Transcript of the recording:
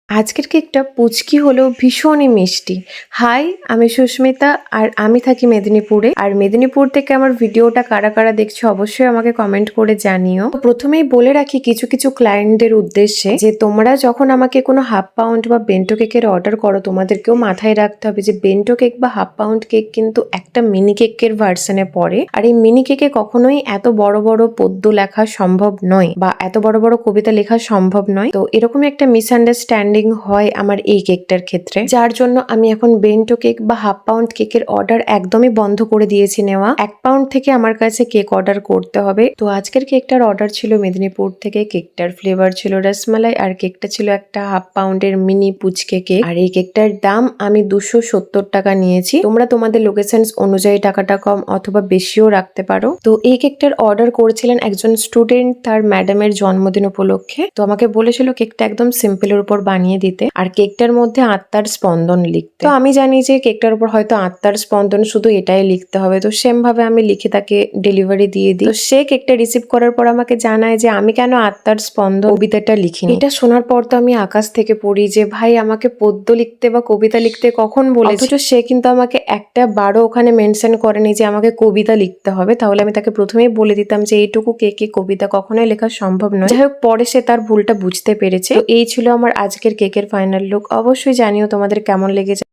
আজকের কেকটা পুচকি হলেও ভীষণই মিষ্টি। হাই, আমি সুস্মিতা আর আমি থাকি মেদিনীপুরে। আর মেদিনীপুর থেকে আমার ভিডিওটা কারা কারা দেখছো অবশ্যই আমাকে কমেন্ট করে জানিও। তো প্রথমেই বলে রাখি কিছু কিছু ক্লায়েন্টদের উদ্দেশ্যে যে তোমরা যখন আমাকে কোনো হাফ পাউন্ড বা বেন্টো কেকের অর্ডার করো, তোমাদেরকেও মাথায় রাখতে হবে যে বেন্টো কেক বা হাফ পাউন্ড কেক কিন্তু একটা মিনি কেকের ভার্সনে পড়ে। আর এই মিনি কেকে কখনোই এত বড় বড় পদ্য লেখা সম্ভব নয় বা এত বড় বড় কবিতা লেখা সম্ভব নয়। তো এরকমই একটা মিসআন্ডারস্ট্যান্ডিং হয় আমার এই কেকটার ক্ষেত্রে, যার জন্য আমি এখন বেন্টো কেক বা হাফ পাউন্ড কেকের অর্ডার একদমই বন্ধ করে দিয়েছি নেওয়া। 1 পাউন্ড থেকে আমার কাছে কেক অর্ডার করতে হবে। তো আজকের কেকটার অর্ডার ছিল মেদিনীপুর থেকে। কেকটার ফ্লেভার ছিল রসমালাই আর কেকটা ছিল একটা হাফ পাউন্ডের মিনি পুচকে কেক। আর এই কেকটার দাম আমি 270 টাকা নিয়েছি। তোমরা তোমাদের লোকেশন অনুযায়ী টাকাটা কম অথবা বেশিও রাখতে পারো। তো এই কেকটার অর্ডার করেছিলেন একজন স্টুডেন্ট তার ম্যাডামের জন্মদিন উপলক্ষে। তো আমাকে বলেছিল কেকটা একদম সিম্পলের উপর বানিয়ে দিতে আর কেকটার মধ্যে আত্মার স্পন্দন লিখতে। তো আমি জানি যে কেকটার উপর হয়তো আত্মার স্পন্দন শুধু এটাই লিখতে হবে, তো সেম ভাবে আমি লিখে তাকে ডেলিভারি দিয়ে দিই। তো সে কেকটা রিসিভ করার পর আমাকে জানায় যে আমি কেন আত্মার স্পন্দন কবিতাটা লিখিনি। এটা শোনার পর তো আমি আকাশ থেকে পড়ি যে ভাই আমাকে পদ্য লিখতে বা কবিতা লিখতে কখন বলেছে। অথচ সে কিন্তু আমাকে একটা বারও ওখানে মেনশন করেনি যে আমাকে কবিতা লিখতে হবে। তাহলে আমি তাকে প্রথমেই বলে দিতাম যে এইটুকু কেকে কবিতা কখনোই লেখা সম্ভব নয়। যাই হোক, পরে সে তার ভুলটা বুঝতে পেরেছে। তো এই ছিল আমার আজকের কেকের ফাইনাল লুক। অবশ্যই জানিও তোমাদের কেমন লেগেছে।